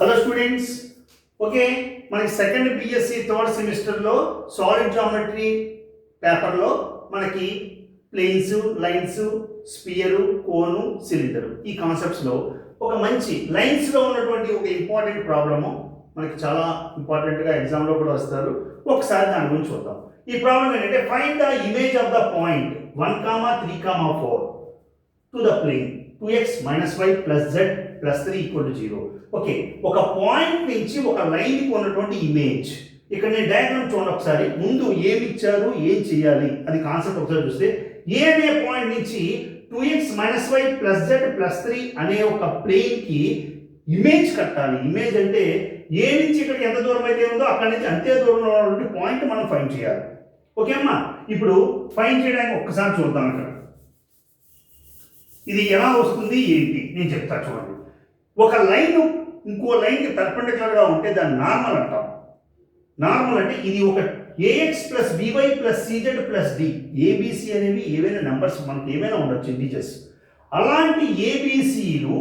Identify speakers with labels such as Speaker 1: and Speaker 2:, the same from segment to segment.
Speaker 1: Hello students, okay. మనకి second BSc third సెమిస్టర్లో solid geometry పేపర్లో మనకి ప్లేన్స్, లైన్స్, స్పియరు, కోను, సిలిండరు ఈ కాన్సెప్ట్స్లో ఒక మంచి లైన్స్లో ఉన్నటువంటి ఒక ఇంపార్టెంట్ ప్రాబ్లము మనకి చాలా ఇంపార్టెంట్గా ఎగ్జామ్లో కూడా వస్తారు. ఒకసారి దాని గురించి చూద్దాం. ఈ ప్రాబ్లం ఏంటంటే find the image of the point 1, 3, 4 to the plane 2x - y + z + 3 = 0. Okay, ఒక పాయింట్ నుంచి ఒక లైన్కి ఉన్నటువంటి ఇమేజ్. ఇక్కడ నేను డయాగ్రామ్ చూడండి ఒకసారి. ముందు ఏమి ఇచ్చారు, ఏం చేయాలి అది కాన్సెప్ట్ ఒకసారి చూస్తే, ఏ అనే పాయింట్ నుంచి 2x - y + z + 3 అనే ఒక ప్లేన్కి ఇమేజ్ కట్టాలి. ఇమేజ్ అంటే ఏ నుంచి ఇక్కడికి ఎంత దూరం అయితే ఉందో అక్కడి నుంచి అంతే దూరంలో ఉన్నటువంటి పాయింట్ మనం ఫైండ్ చేయాలి. ఓకే అమ్మా, ఇప్పుడు ఫైండ్ చేయడానికి ఒక్కసారి చూద్దాం. ఇక్కడ ఇది ఎలా వస్తుంది ఏంటి నేను చెప్తా చూడండి. ఒక లైన్ ఇంకో లైన్కి పర్పెండిక్యులర్గా ఉంటే దాన్ని నార్మల్ అంటాం. నార్మల్ అంటే ఇది ఒక ax + by + cz + d. ABC అనేవి ఏవైనా నెంబర్స్ మనకి ఏమైనా ఉండొచ్చు, ఇంటిజర్స్. అలాంటి ఏబిసిలు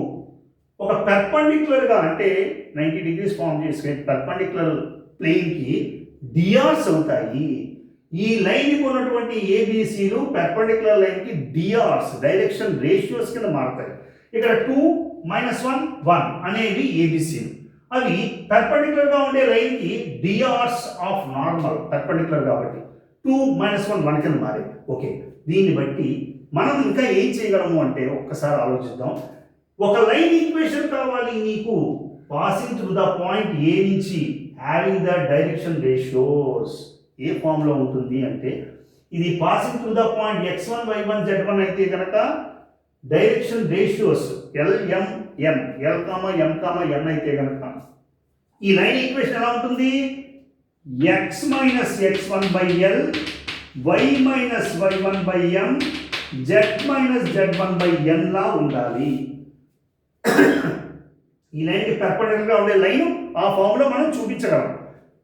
Speaker 1: ఒక పర్పెండిక్యులర్గా అంటే 90 డిగ్రీస్ ఫామ్ చేసే పర్పెండిక్యులర్ ప్లేన్కి డిఆర్స్ అవుతాయి. ఈ లైన్కి ఉన్నటువంటి ఏబిసిలు పర్పెండిక్యులర్ లైన్కి డిఆర్స్, డైరెక్షన్ రేషియోస్ కింద మారుతాయి. ఇక్కడ 2, -1, 1 అనేవి ఏబిసిలు. అవి పర్పెండిక్యులర్గా ఉండే లైన్కి డిఆర్స్ ఆఫ్ నార్మల్, పర్పెండిక్యులర్ కాబట్టి 2 - 1 1 కింద మారే. ఓకే, దీన్ని బట్టి మనం ఇంకా ఏం చేయగలము అంటే ఒక్కసారి ఆలోచిద్దాం. ఒక లైన్ ఈక్వేషన్ కావాలి నీకు పాసింగ్ త్రూ ద పాయింట్ ఏ నుంచి, హ్యావింగ్ ద డైరెక్షన్ రేషియోస్. ఏ ఫామ్లో ఉంటుంది అంటే ఇది passing through the point x1, y1, z1 అయితే కనుక direction ratios LMN, L, M, N అయితే కనుక ఈ లైన్ ఈక్వేషన్ ఎలా ఉంటుంది? x - x1/L, y - y1/M, z - z1/N లా ఉండాలి. ఈ లైన్కి పర్పెండిక్యులర్గా ఉండే లైన్ ఆ ఫామ్లో మనం చూపించగలం.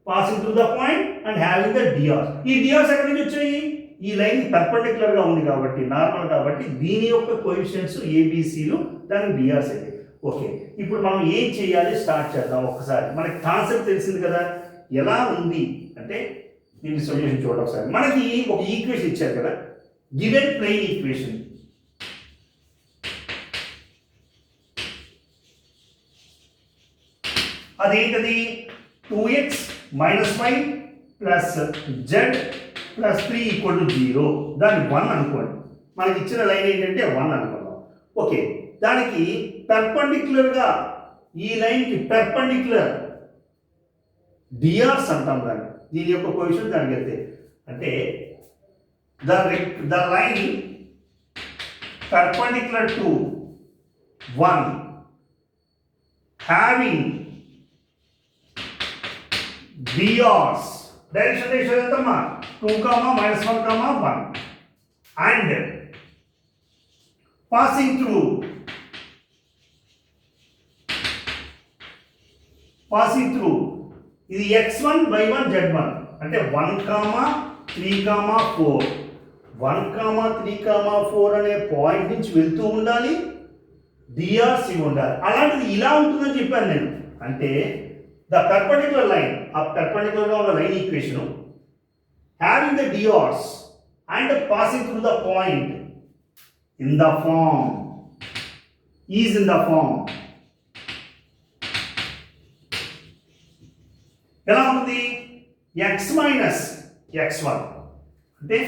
Speaker 1: Passing through the point and having the DRs. ఈ డిఆర్స్ ఎక్కడి నుంచి వచ్చాయి? ఈ లైన్ పర్పెండిక్యులర్గా ఉంది కాబట్టి, నార్మల్ కాబట్టి దీని యొక్క కోఎఫిషియెంట్స్ ఏబిసిలు, దానికి డిఆర్స్ అయితే. ఓకే, ఇప్పుడు మనం ఏం చేయాలి స్టార్ట్ చేద్దాం. ఒక్కసారి మనకి కాన్సెప్ట్ తెలిసింది కదా ఎలా ఉంది అంటే దీని సొల్యూషన్ చూడండి ఒకసారి. మనకి ఒక ఈక్వేషన్ ఇచ్చారు కదా, గివెన్ ప్లేన్ ఈక్వేషన్. అదేంటది? 2x - y + z + 3 = 0. దాన్ని 1 అనుకోండి. మనకి ఇచ్చిన లైన్ ఏంటంటే 1 అనుకుందాం. ఓకే, దానికి పర్పెండిక్యులర్గా ఈ లైన్కి పర్పెండిక్యులర్ డిఆర్స్ అంటాం దాన్ని. దీని యొక్క పొజిషన్ దానికి వెళ్తే అంటే the line perpendicular to 1 having DRs, direction ratio ఎంతమ్మా? 2, -1, 1 అండ్ పాసింగ్ త్రూ ఇది x1, y1, z1 అంటే 1, 3, 4. 1, 3, 4 అనే పాయింట్ నుంచి వెళ్తూ ఉండాలి, డిఆర్స్ ఇవి ఉండాలి. అలాంటిది ఇలా ఉంటుందని చెప్పాను నేను. అంటే ద పర్పెండిక్యులర్ లైన్, ఆ పర్పెండిక్యులర్గా ఉన్న line equation having the DRs and passing through the point in the form is in the form ఎలా ఉంటుంది? x - x1 అంటే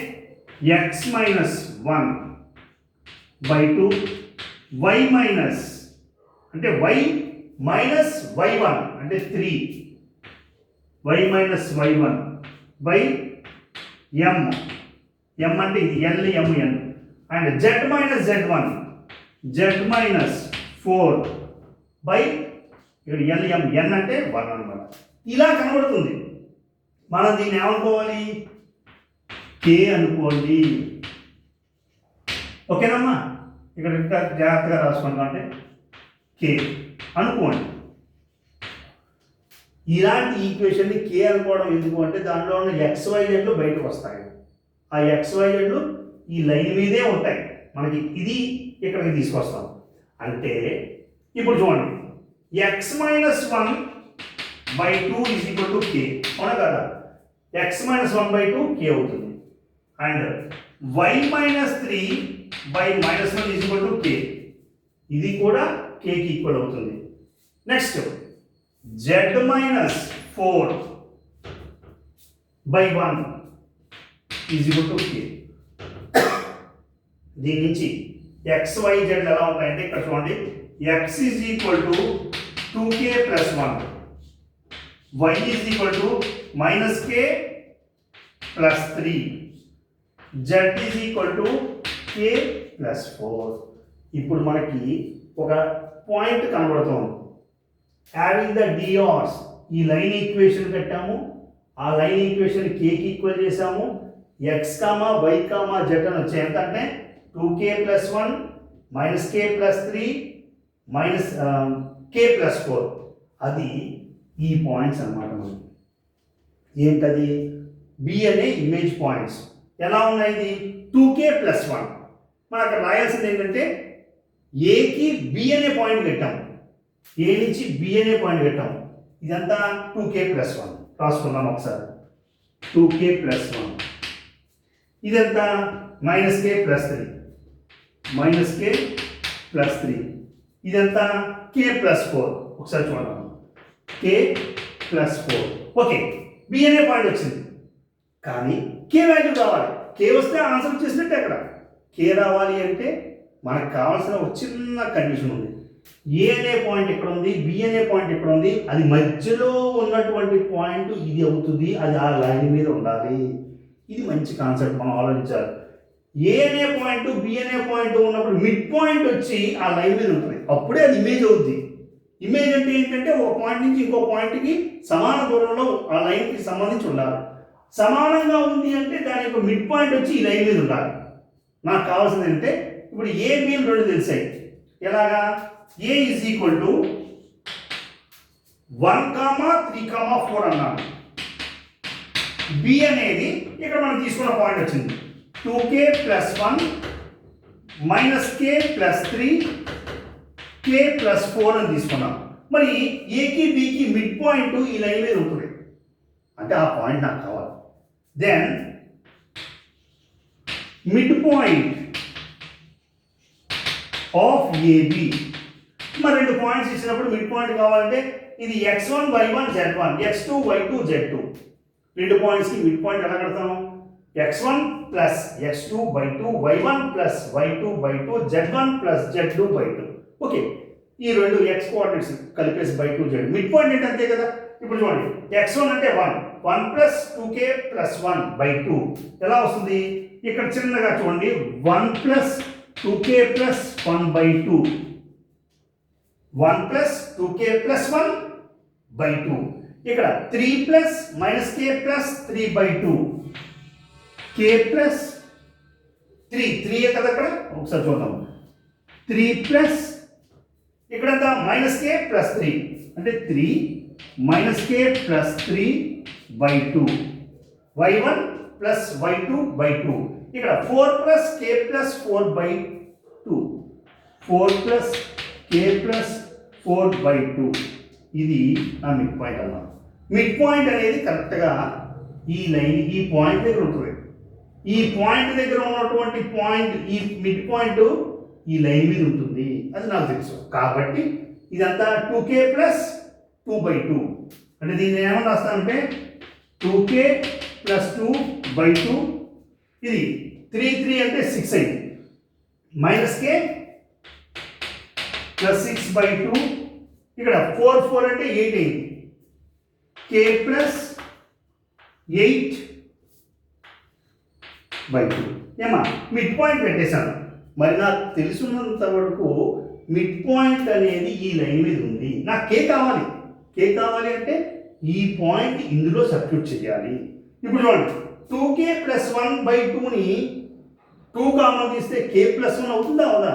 Speaker 1: x - 1/2, y అంటే y - y1 అంటే 3, y - y1/m, m అంటే ఇది L, M, N and z - z1, z - 4 ఇక్కడ L, M, N అంటే 1 అన్నమాట. ఇలా కనబడుతుంది. మనం దీన్ని ఏమనుకోవాలి? K అనుకోండి. ఓకేనమ్మా, ఇక్కడ ఇంకా జాగ్రత్తగా రాసుకుంటాం. అంటే K అనుకోండి. ఇలాంటి ఈక్వేషన్ని K అనుకోవడం ఎందుకు అంటే దాంట్లో ఉన్న XYZలు బయటకు వస్తాయి. ఆ XYZలు ఈ లైన్ మీదే ఉంటాయి. మనకి ఇది ఇక్కడికి తీసుకొస్తాం. అంటే ఇప్పుడు చూడండి, x minus 1/2 is equal to k, అవునా కదా? ఎక్స్ మైనస్ 1/2 కే అవుతుంది. And y minus 3/-1 is equal to k, ఇది కూడా కేకి ఈక్వల్ అవుతుంది. Next z minus 4/1 is equal to k. దీని నుంచి ఎక్స్ వై జెడ్ ఎలా ఉంటాయంటే ఇక్కడ చూడండి, x is equal to 2k plus 1, y is equal to -k plus 3, z is equal to k plus 4. ఇప్పుడు మనకి ఒక పాయింట్ కనబడుతుంది. హ్యావింగ్ ద డిఆర్స్, ఈ లైన్ ఈక్వేషన్ పెట్టాము, ఆ లైన్ ఈక్వేషన్ కేకి ఈక్వల్ చేసాము, x comma y comma z అని వచ్చాయి. ఎంత అంటే 2k plus 1 -k plus 3 k plus 4. అది ఈ పాయింట్స్ అన్నమాట. మనకి ఏంటది? బి అనే ఇమేజ్ పాయింట్స్. ఎలా ఉన్నాయి? ఇది 2k ప్లస్ 1. మనం అక్కడ రాయాల్సింది ఏంటంటే ఏకి బి అనే పాయింట్ పెట్టాం, ఏ నుంచి బి అనే పాయింట్ పెట్టాం. ఇదంతా 2k ప్లస్ 1 రాసుకున్నాం ఒకసారి. 2k ప్లస్ 1 ఇదంతా -k ప్లస్ 3, -k ప్లస్ 3 ఇదంతా k ప్లస్ 4. ఒకసారి చూడండి, k ప్లస్ 4. ఓకే, బి అనే పాయింట్ వచ్చింది, కానీ k వాల్యూ రావాలి. k వస్తే ఆన్సర్ వచ్చేసినట్టే. అక్కడ k రావాలి అంటే మనకు కావాల్సిన ఒక చిన్న కండిషన్ ఉంది. ఏ అనే పాయింట్ ఎక్కడ ఉంది, బి అనే పాయింట్ ఎక్కడ ఉంది, అది మధ్యలో ఉన్నటువంటి పాయింట్ ఇది అవుతుంది, అది ఆ లైన్ మీద ఉండాలి. ఇది మంచి కాన్సెప్ట్, మనం ఆలోచించాలి. ఏ అనే పాయింట్ బి అనే పాయింట్ ఉన్నప్పుడు మిడ్ పాయింట్ వచ్చి ఆ లైన్ మీద ఉంటుంది, అప్పుడే అది ఇమేజ్ అవుతుంది. ఇమేజ్ అంటే ఏంటంటే ఒక పాయింట్ నుంచి ఇంకో పాయింట్కి సమాన దూరంలో ఆ లైన్కి సంబంధించి ఉండాలి. సమానంగా ఉంది అంటే దాని యొక్క మిడ్ పాయింట్ వచ్చి ఈ లైన్ మీద ఉండాలి. నాకు కావాల్సింది అంటే ఇప్పుడు ఏ బిలు రెండు తెలిసాయి. ఎలాగా? ఏ ఈజ్ ఈక్వల్ టు 1,3,4 అన్నాను. బి అనేది ఇక్కడ మనం తీసుకున్న పాయింట్ వచ్చింది 2k plus 1 -k plus 3 k plus 4 అని తీసుకున్నాం. మరి ఏకి బికి మిడ్ పాయింట్ ఈ లైన్ మీద ఉంటుంది అంటే ఆ పాయింట్ నాకు కావాలి. Then mid point of AB. మరి రెండు పాయింట్స్ ఇచ్చినప్పుడు మిడ్ పాయింట్ కావాలంటే ఇది x1 y1 z1, x2 y2 z2. రెండు పాయింట్స్కి మిడ్ పాయింట్ ఎలా కడతాము? x1 plus x2 by2 y1 plus y2 by2 z1 plus z2 by2. Okay, ఈ రెండు x కోఆర్డినేట్స్ కలిపేసి by2 z. మిడ్ పాయింట్ అంటే అంతే కదా. ఇప్పుడు చూడండి, x1 అంటే 1 ప్లస్ 2k ప్లస్ 1 by2 ఎలా వస్తుంది? ఇక్కడ చిన్నగా చూడండి, 1 plus 2k plus 1 by2, 1 plus 2k plus 1 by2. ఇక్కడ 3 plus -k plus 3 by2, k plus 3 కదా అక్కడ. ఒకసారి చూద్దాం, 3 ప్లస్ ఇక్కడంతా -k ప్లస్ 3 అంటే 3 -k plus 3 by2, y1 plus y2 by2. ఇక్కడ 4 plus k plus 4 by2, 4 plus k plus 4 by2. ఇది నా మిడ్ పాయింట్ అన్నమాట. మిడ్ పాయింట్ అనేది కరెక్ట్గా ఈ లైన్ ఈ పాయింట్ దగ్గర ఉంటుంది. ఈ పాయింట్ దగ్గర ఉన్నటువంటి పాయింట్ ఈ మిడ్ పాయింట్ ఈ లైన్ మీద ఉంటుంది, అది నాకు తెలుసు. కాబట్టి ఇదంతా 2k ప్లస్ 2 by2 అంటే దీన్ని ఏమని రాస్తానంటే 2k ప్లస్ 2 by2. ఇది 3 అంటే 6 అయింది, -k ప్లస్ 6 by2. ఇక్కడ 4 అంటే 8 అయింది, k ప్లస్ 8 by2. ఏమా మిడ్ పాయింట్ పెట్టేశాను. మరి నాకు తెలుసున్నంత వరకు మిడ్ పాయింట్ అనేది ఈ లైన్ మీద ఉంది. నాకు k కావాలి. k కావాలి అంటే ఈ పాయింట్ ఇందులో సబ్స్టిట్యూట్ చేయాలి. ఇప్పుడు చూడండి, 2k ప్లస్ 1 by2ని 2 కామన్ తీస్తే k ప్లస్ 1 అవుతుందా అవుదా?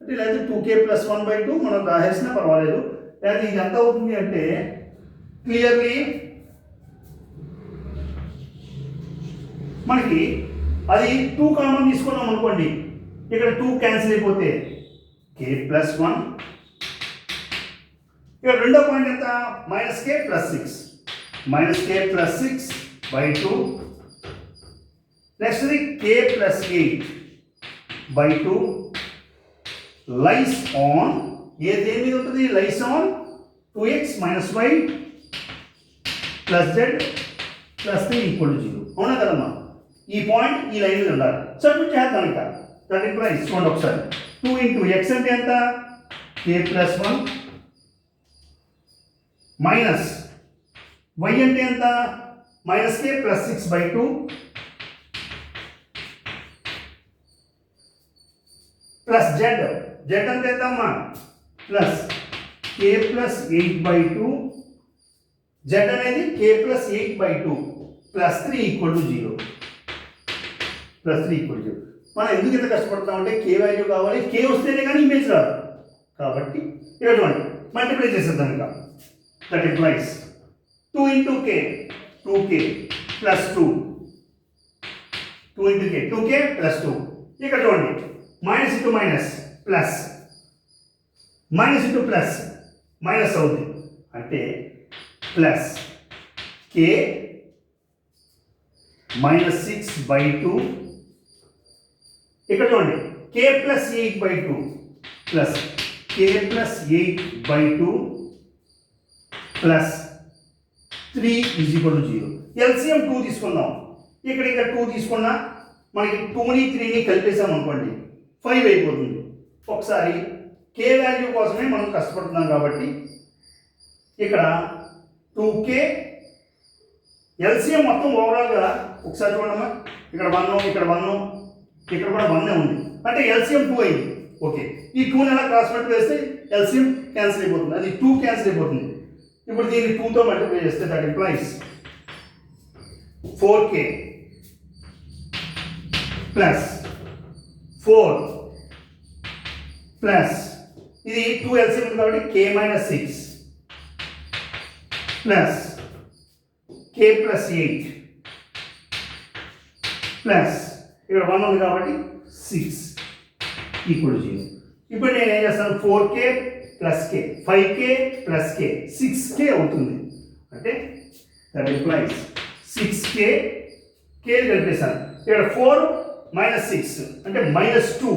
Speaker 1: అంటే లేదా 2k ప్లస్ 1 by2 మనం రాసేసినా పర్వాలేదు. లేదా ఇది ఎంత అవుతుంది అంటే క్లియర్లీ మనకి అది 2 కామన్ తీసుకున్నాం అనుకోండి, ఇక్కడ 2 క్యాన్సిల్ అయిపోతే k ప్లస్ 1 ఇక్కడ రెండో పాయింట్ ఎంత -k+6 next k+8/2 lies on ఏది మీద ఉంటుంది lies on 2x - y + z + 3 = 0 అవునా కదమ్మా ఈ పాయింట్ ఈ లైన్ మీద ఉండాలి సబ్స్టిట్యూట్ చేద్దాం ఇక దట్ ఇంప్లైస్ చూడండి ఒకసారి 2 × x అంటే ఎంత k+1 మైనస్ y అంటే ఎంత -k+6/2 ప్లస్ z అంటే ఎంత అమ్మా ప్లస్ k+8/2 z అనేది k+8/2 + 3 = 0 మనం ఎందుకు ఇంత కష్టపడతామంటే k వాల్యూ కావాలి k వస్తేనే కానీ ఇమేజ్ రాదు కాబట్టి ఇక్కడ చూడండి మల్టిప్లై చేసేద్దాం ఇంకా that implies 2 × k 2k + 2 2 × k 2k + 2 ఇక్కడ చూడండి minus into minus plus minus into plus minus అవుతుంది అంటే ప్లస్ k -6/2 ఇక్కడ చూడండి k+8/2 plus k+8/2 plus 3 = 0 LCM 2 తీసుకుందాం ఇక్కడ 2 తీసుకున్నా మనకి 2ని 3ని కలిపేసాం అనుకోండి 5 అయిపోతుంది ఒకసారి k వాల్యూ కోసమే మనం కష్టపడుతున్నాం కాబట్టి ఇక్కడ 2k ఎల్సిఎం మొత్తం ఓవరాల్గా ఒకసారి చూడమ్మా ఇక్కడ 1 ఇక్కడ 1 ఇక్కడ కూడా 1 ఉంది అంటే ఎల్సిఎం 2 అయింది ఓకే ఈ 2ని ఎలా క్రాస్ మల్టిప్లై చేస్తే ఎల్సిఎం క్యాన్సిల్ అయిపోతుంది అది 2 క్యాన్సిల్ అయిపోతుంది ఇప్పుడు దీన్ని 2తో మల్టిప్లై చేస్తే that implies 4k plus 4 plus ఇది 2 ఎల్సిఎం కాబట్టి k-6 ప్లస్ k+8 ప్లస్ ఇక్కడ 1 ఉంది కాబట్టి 6 = 0 ఇప్పుడు నేను ఏం చేస్తాను 4k + k 5k + k 6k అవుతుంది అంటే దట్ ఇంప్లైస్ 6k k కలిపేసాను ఇక్కడ 4 -6 అంటే -2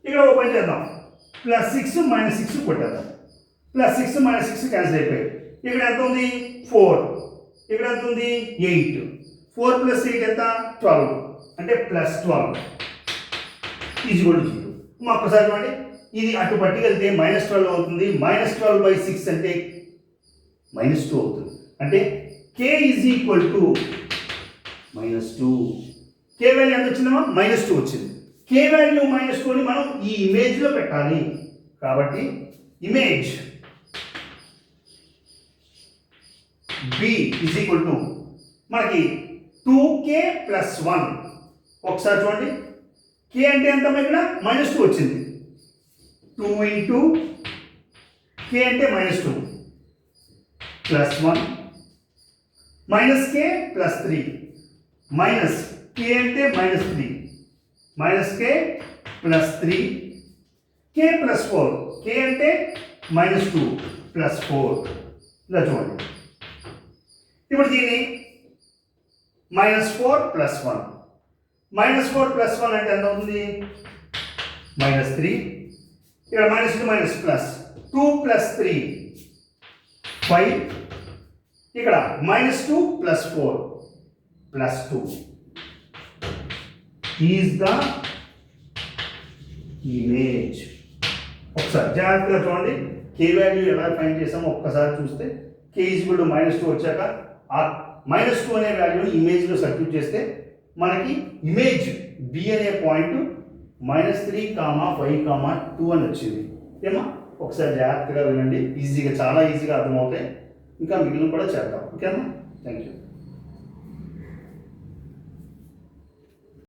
Speaker 1: ఇక్కడ ఓపెన్ చేద్దాం +6 -6 కొట్టేద్దాం +6 -6 క్యాన్సిల్ అయిపోయాయి ఇక్కడ ఎంత ఉంది 4 ఇక్కడ ఎంత ఉంది 8 4 + 8 ఎంత 12 అంటే +12 = 0 ఒక్కసారి చూడండి ఇది అటు పట్టుకెళ్తే -12 అవుతుంది -12/6 అంటే -2 అవుతుంది అంటే k = -2 k వాల్యూ ఎంత వచ్చిందమ్మా -2 వచ్చింది k వాల్యూ -2ని మనం ఈ ఇమేజ్లో పెట్టాలి కాబట్టి ఇమేజ్ b = మనకి 2k + 1 ఒకసారి చూడండి k అంటే ఎంత ఇక్కడ -2 వచ్చింది 2 × k అంటే -2 + 1 -k + 3 మైనస్ k అంటే -3 -k + 3 k + 4 k అంటే -2 + 4 ఇలా చూడండి ఇప్పుడు దీన్ని -4 + 1 -4 + 1 అంటే ఎంత అవుతుంది -3 ఇక్కడ -2 ప్లస్ 2 + 3 5 ఇక్కడ -2 + 4 + 2 ఈజ్ ద ఇమేజ్ ఒకసారి జాగ్రత్తగా చూడండి k వాల్యూ ఎలా ఫైండ్ చేసామో ఒక్కసారి చూస్తే k = -2 వచ్చాక ఆ -2 అనే వాల్యూని ఇమేజ్లో సబ్స్టిట్యూట్ చేస్తే మనకి ఇమేజ్ b అనే పాయింట్ -3, 5, 2 అని వచ్చింది ఏమా ఒకసారి జాగ్రత్తగా వినండి ఈజీగా చాలా ఈజీగా అర్థమవుతాయి ఇంకా మిగిలిన కూడా చేద్దాం ఓకేనా థ్యాంక్ యూ